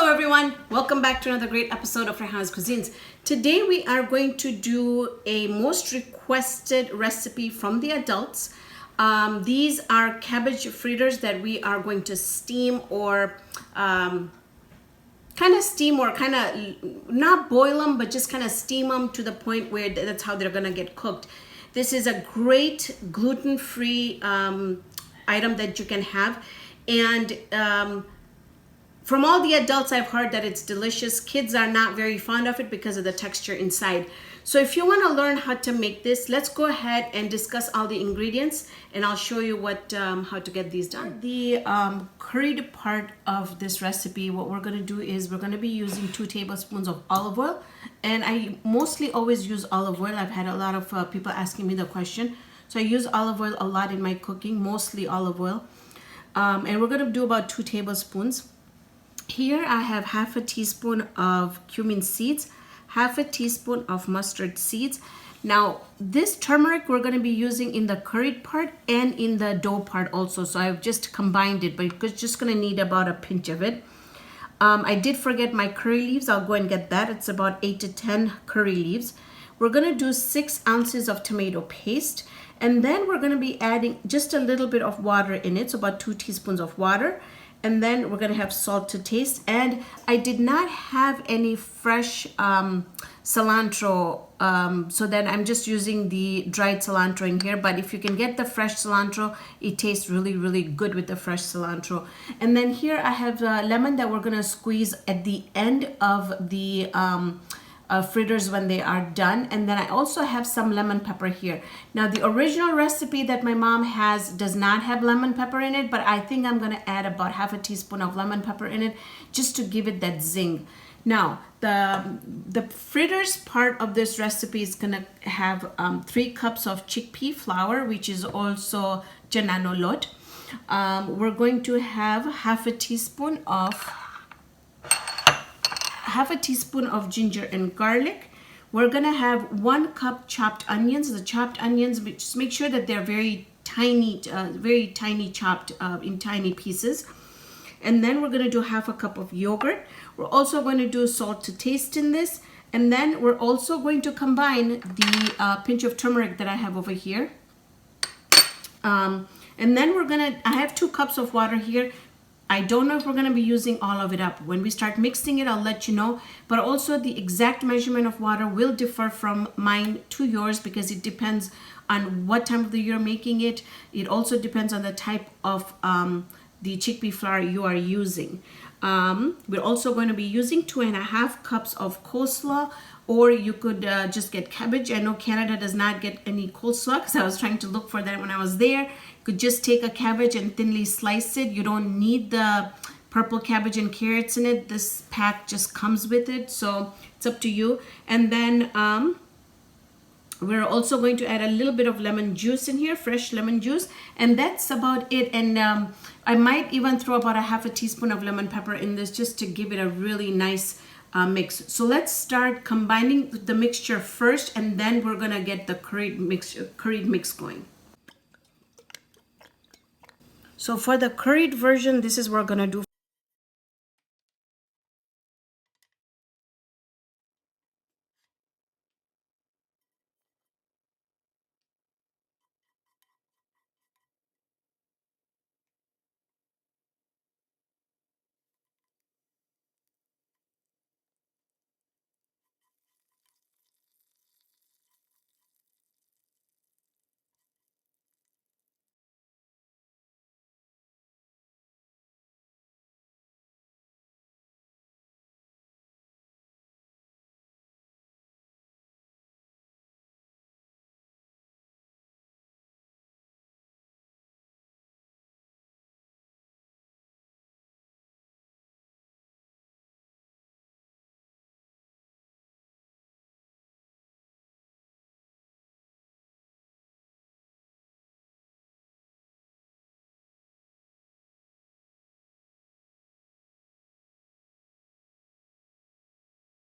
Hello everyone, welcome back to another great episode of Raihana's Cuisines. Today we are going to do a most requested recipe from the adults. These are cabbage fritters that we are going to steam or kind of not boil them, but just kind of steam them to the point where that's how they're gonna get cooked. This is a great gluten-free item that you can have, and from all the adults, I've heard that it's delicious. Kids are not very fond of it because of the texture inside. So if you want to learn how to make this, let's go ahead and discuss all the ingredients, and I'll show you how to get these done. The curried part of this recipe, what we're going to do is we're going to be using 2 tablespoons of olive oil, and I mostly always use olive oil. I've had a lot of people asking me the question, so I use olive oil a lot in my cooking, mostly olive oil, and we're going to do about 2 tablespoons. Here I have half a teaspoon of cumin seeds, half a teaspoon of mustard seeds. Now this turmeric we're going to be using in the curried part and in the dough part also. So I've just combined it, but you're just going to need about a pinch of it. I did forget my curry leaves. I'll go and get that. It's about 8 to 10 curry leaves. We're going to do 6 ounces of tomato paste. And then we're going to be adding just a little bit of water in it. So about 2 teaspoons of water. And then we're going to have salt to taste. And I did not have any fresh cilantro, so then I'm just using the dried cilantro in here. But if you can get the fresh cilantro, it tastes really, really good with the fresh cilantro. And then here I have lemon that we're going to squeeze at the end of the fritters when they are done. And then I also have some lemon pepper here. Now the original recipe that my mom has does not have lemon pepper in it, but I think I'm going to add about half a teaspoon of lemon pepper in it just to give it that zing. Now the fritters part of this recipe is going to have 3 cups of chickpea flour, which is also jananolot. We're going to have half a teaspoon of ginger and garlic. We're gonna have 1 cup chopped onions. The chopped onions, just make sure that they're very tiny chopped in tiny pieces. And then we're gonna do half a cup of yogurt. We're also going to do salt to taste in this. And then we're also going to combine the pinch of turmeric that I have over here. And then I have 2 cups of water here. I don't know if we're going to be using all of it up. When we start mixing it, I'll let you know. But also the exact measurement of water will differ from mine to yours because it depends on what time of the year you're making it. It also depends on the type of the chickpea flour you are using. We're also going to be using 2.5 cups of coleslaw, or you could just get cabbage. I know Canada does not get any coleslaw because I was trying to look for that when I was there. Could just take a cabbage and thinly slice it. You don't need the purple cabbage and carrots in it. This pack just comes with it, so it's up to you. And then we're also going to add a little bit of lemon juice in here, fresh lemon juice, and that's about it. And I might even throw about a half a teaspoon of lemon pepper in this just to give it a really nice mix. So let's start combining the mixture first, and then we're gonna get the curried mix going. So for the curried version, this is what we're gonna do.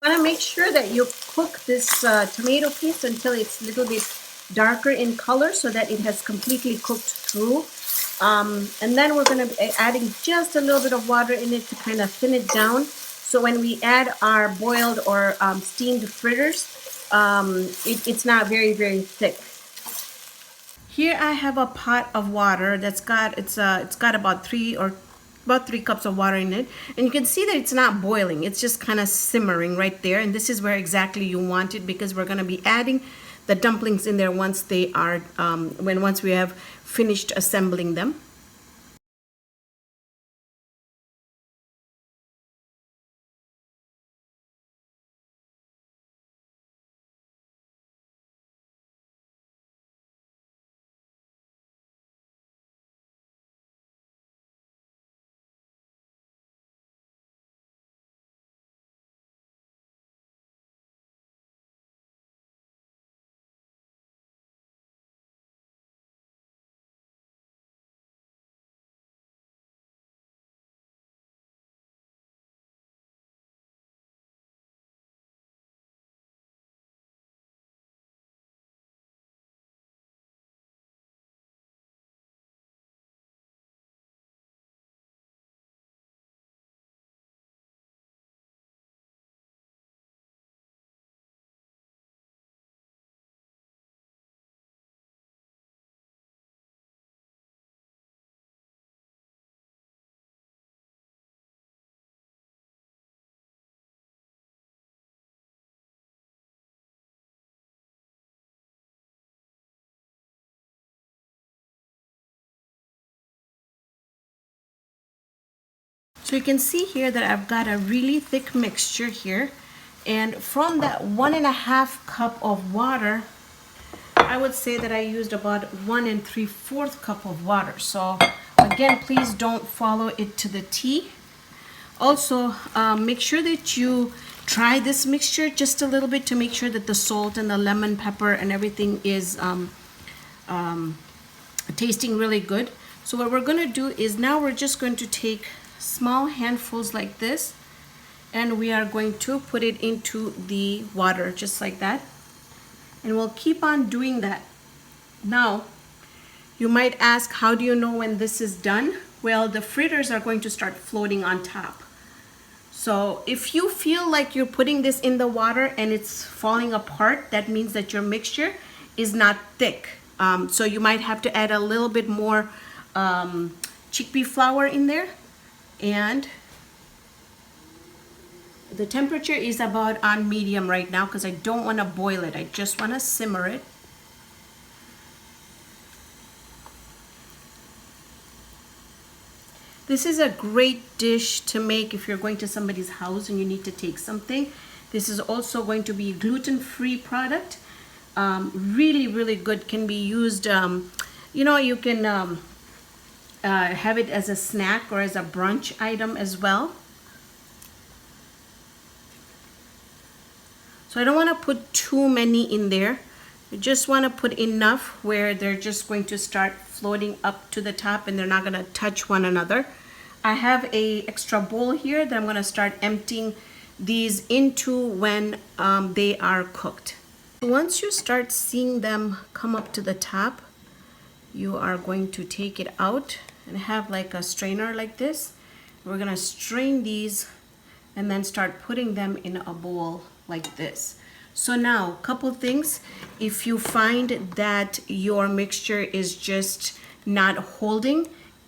Want to make sure that you cook this tomato paste until it's a little bit darker in color so that it has completely cooked through. And then we're going to be adding just a little bit of water in it to kind of thin it down. So when we add our boiled or steamed fritters, it's not very, very thick. Here I have a pot of water that's got it's got about three cups of water in it, and you can see that it's not boiling. It's just kind of simmering right there, and this is where exactly you want it, because we're going to be adding the dumplings in there once they are once we have finished assembling them. So you can see here that I've got a really thick mixture here, and from that 1.5 cup of water, I would say that I used about 1 3/4 cup of water. So again, please don't follow it to the T. Also, make sure that you try this mixture just a little bit to make sure that the salt and the lemon pepper and everything is tasting really good. So what we're going to do is now we're just going to take small handfuls like this, and we are going to put it into the water just like that, and we'll keep on doing that. Now you might ask, how do you know when this is done? Well, the fritters are going to start floating on top. So if you feel like you're putting this in the water and it's falling apart, that means that your mixture is not thick. So you might have to add a little bit more chickpea flour in there. And the temperature is about on medium right now, because I don't want to boil it. I just want to simmer it. This is a great dish to make if you're going to somebody's house and you need to take something. This is also going to be a gluten-free product. Really, really good. Can be used, you can have it as a snack or as a brunch item as well. So I don't want to put too many in there. I just want to put enough where they're just going to start floating up to the top and they're not going to touch one another. I have a extra bowl here that I'm going to start emptying these into when they are cooked. Once you start seeing them come up to the top, you are going to take it out and have like a strainer like this. We're going to strain these and then start putting them in a bowl like this. So now, a couple things. If you find that your mixture is just not holding,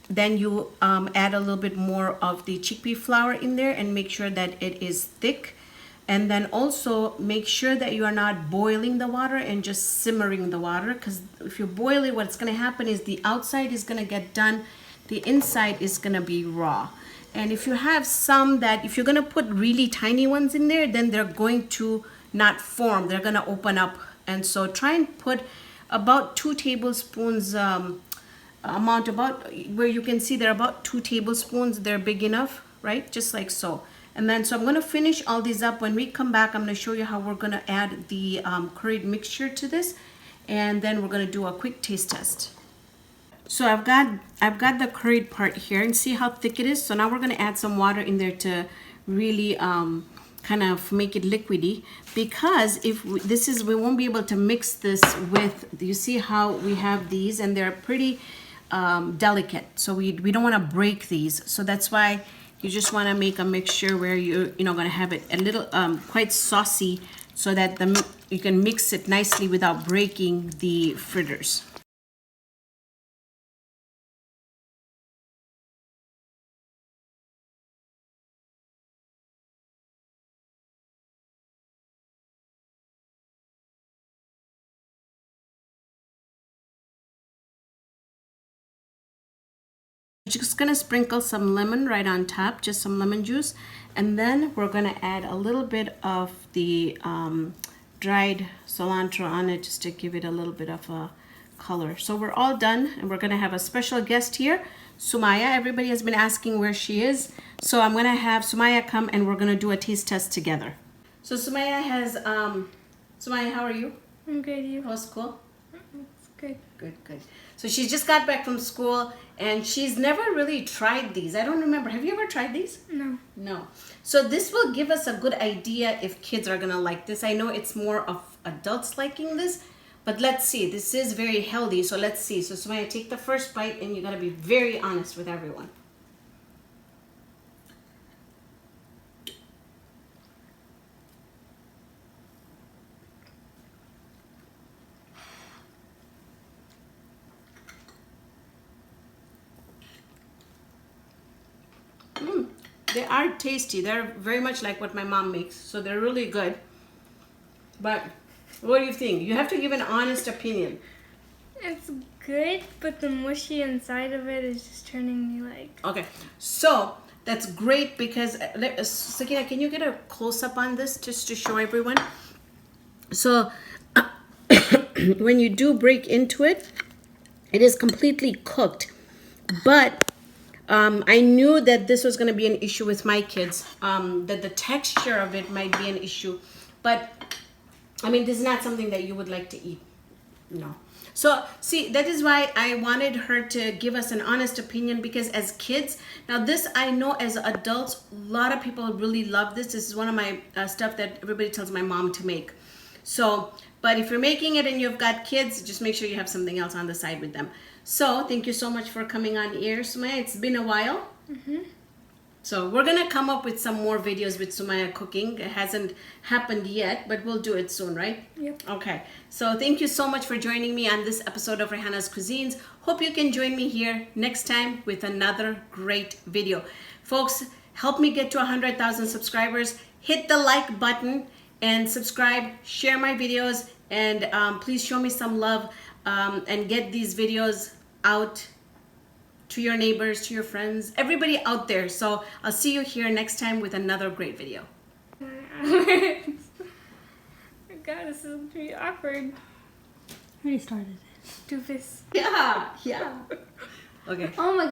then you add a little bit more of the chickpea flour in there and make sure that it is thick. And then also make sure that you are not boiling the water and just simmering the water, because if you boil it, what's going to happen is the outside is going to get done, the inside is going to be raw. And if you have some that, if you're going to put really tiny ones in there, then they're going to not form, they're going to open up. And so try and put about 2 tablespoons amount, about where you can see they're about 2 tablespoons, they're big enough, right? Just like so. And then, so I'm going to finish all these up. When we come back, I'm going to show you how we're going to add the curried mixture to this. And then we're going to do a quick taste test. So I've got the curried part here, and see how thick it is. So now we're going to add some water in there to really kind of make it liquidy, because if we won't be able to mix this with, you see how we have these and they're pretty delicate. So we don't want to break these. So that's why You just want to make a mixture where you're going to have it a little quite saucy so that you can mix it nicely without breaking the fritters. Just gonna sprinkle some lemon right on top, just some lemon juice, and then we're gonna add a little bit of the dried cilantro on it just to give it a little bit of a color. So we're all done, and we're gonna have a special guest here, Sumaya. Everybody has been asking where she is, so I'm gonna have Sumaya come and we're gonna do a taste test together. So Sumaya has Sumaya, how are you? I'm good. You? How was school? It's good. Good. So she just got back from school and she's never really tried these. I don't remember. Have you ever tried these? No. No. So this will give us a good idea if kids are gonna like this. I know it's more of adults liking this, but let's see. This is very healthy, so let's see. So Sumaya, take the first bite and you gotta be very honest with everyone. They are tasty. They're very much like what my mom makes, so they're really good. But what do you think? You have to give an honest opinion. It's good, but the mushy inside of it is just turning me like... Okay, so that's great because, Sakina, can you get a close-up on this just to show everyone? So when you do break into it, it is completely cooked, but I knew that this was going to be an issue with my kids, that the texture of it might be an issue. But, I mean, this is not something that you would like to eat. No. So, see, that is why I wanted her to give us an honest opinion, because as kids, now this I know as adults, a lot of people really love this. This is one of my stuff that everybody tells my mom to make. So, but if you're making it and you've got kids, just make sure you have something else on the side with them. So, thank you so much for coming on air, Sumaya. It's been a while. Mm-hmm. So, we're going to come up with some more videos with Sumaya cooking. It hasn't happened yet, but we'll do it soon, right? Yep. Okay. So, thank you so much for joining me on this episode of Raihana's Cuisines. Hope you can join me here next time with another great video. Folks, help me get to 100,000 subscribers. Hit the like button and subscribe. Share my videos. And please show me some love and get these videos out to your neighbors, to your friends, everybody out there. So I'll see you here next time with another great video. God, this is pretty awkward. I already started it. Doofus. Yeah. Okay. Oh my